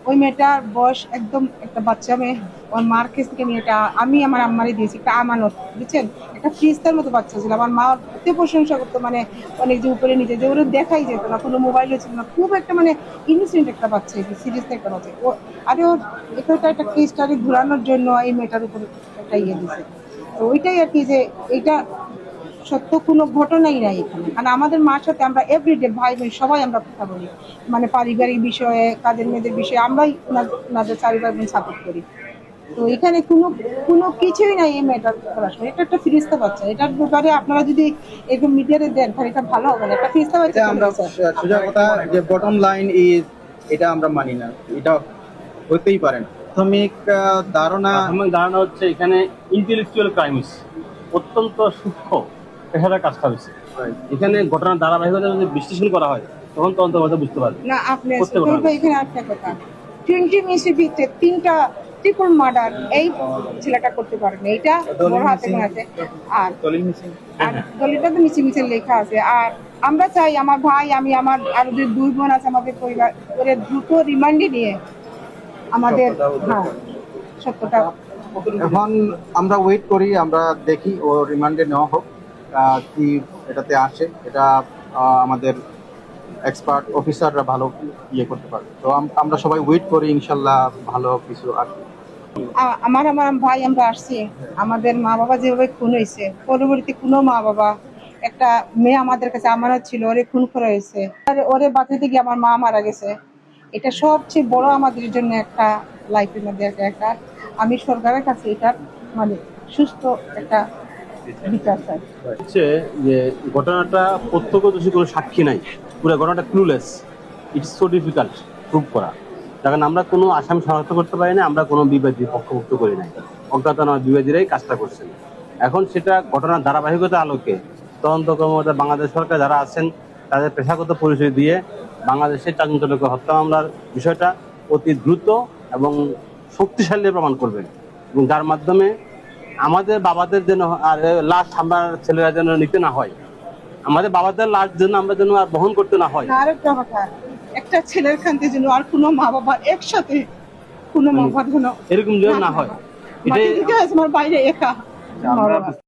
ওই মেয়েটার বয়স একদম একটা বাচ্চা মেয়ে। ওর মার কাছ থেকে মেয়েটা আমি আমার আম্মারে দিয়েছি, একটা আমানত বুঝছেন। একটা ফ্রিস্তার মতো বাচ্চা ছিল, আমার মা এত প্রশংসা করতো, মানে অনেক যে উপরে নিচে যে ওরা দেখাই যেত না, কোনো মোবাইলও ছিল না, খুব একটা মানে ইনোসেন্ট একটা বাচ্চা, সিরিয়াস একটা বাচ্চা ও। আরে ওর এখানটা একটা কেস স্টাডি ঘোরানোর জন্য এই মেয়েটার উপর একটা ইয়ে দিছে। তো ওইটাই আর কি, যে এটা সত্য কোনো ঘটনাই নাই এখানে। কারণ আমাদের মার সাথে আমরা এভরিডে ভাই বোন সবাই আমরা কথা বলি, মানে পারিবারিক বিষয়ে, কাজের মেয়েদের বিষয়ে আমরাই ওনাদের চারি ভাই বোন সাপোর্ট করি। তো এখানে কোনো কোনো কিছুই নাই এই মেয়েটার পড়াশোনা। এটা একটা ফিরিস্তা বাচ্চা, এটার ব্যাপারে আপনারা যদি এরকম মিডিয়াতে দেন তাহলে এটা ভালো হবে না। একটা ফিরিস্তা বাচ্চা এটা আমরা সোজা কথা যে বটম লাইন ইজ, এটা আমরা মানি না, এটা হতেই পারে না। প্রাথমিক ধারণা হচ্ছে এখানে ইন্টেলেকচুয়াল ক্রাইমস অত্যন্ত সূক্ষ্ম পেশাদার কাজটা হয়েছে। এখানে ঘটনার ধারাবাহিকতা যদি বিশ্লেষণ করা হয় তখন তদন্ত করতে বুঝতে পারবে না। আপনি প্রত্যেক ঘটনা এখানে একটা কথা, 20 মিনিটের ভিতরে 3টা ট্রিপল মার্ডার এই ছেলেটা করতে পারেনি, এটা বড় হাতে গোনা আছে। আর দলিলটা তো মিছে মিছে লেখা আছে। আর আমরা চাই আমার ভাই, আমি, আমার আরো যে 2 বোন আছে আমাদের পরিবার, ওরে দ্রুত রিমান্ডে নিয়ে আমাদের সত্যটা। এখন আমরা ওয়েট করি, আমরা দেখি ও রিমান্ডে নেওয়া হোক, কি এটাতে আসে, এটা আমাদের এক্সপার্ট অফিসাররা ভালো ইয়ে করতে পারবে। তো আমরা সবাই ওয়েট করি, ইনশাল্লাহ ভালো কিছু আসবে। আমার আমার ভাই আমরা আসছি, আমাদের মা বাবা যেভাবে খুন হয়েছে, পরবর্তী কোনো মা বাবা, একটা মেয়ে আমাদের কাছে আমানত ছিল, ওরে খুন করা হয়েছে, ওরে বাঁচাতে গিয়ে আমার মা মারা গেছে। এটা সবচেয়ে বড় আমাদের জন্য একটা লাইফের মধ্যে একটা আমি সরকারের কাছে এটা মানে সুস্থ একটা বিচার চাই। হচ্ছে যে ঘটনাটা প্রত্যক্ষদর্শী কোনো সাক্ষী নাই, পুরো ঘটনাটা clueless. It's so difficult prove করা, কারণ আমরা কোনো আসামি শনাক্ত করতে পারি না, আমরা কোনো বিবাদী পক্ষভুক্ত করি নাই, অজ্ঞাতনামা বিবাদীরাই কাজটা করছেন। এখন সেটা ঘটনার ধারাবাহিকতার আলোকে তদন্ত কর্মকর্তা বাংলাদেশ সরকার যারা আছেন তাদের পেশাগত পরিচয় দিয়ে বাংলাদেশের চাঞ্চল্যকর হত্যা মামলার বিষয়টা অতি দ্রুত এবং শক্তিশালী প্রমাণ করবেন, এবং যার মাধ্যমে আমাদের বাবাদের যেন আর লাশ আমার ছেলেরা যেন নিতে না হয়, আমাদের বাবাদের লাশ যেন আমরা যেন আর বহন করতে না হয়। আর একটা কথা, একটা ছেলের খান্তে যেন আর কোনো মা বাবা একসাথে কোনো মা বাবা যেন এরকম যেন না হয়, মাটি দিতে হয়েছে আমার বাইরে একা।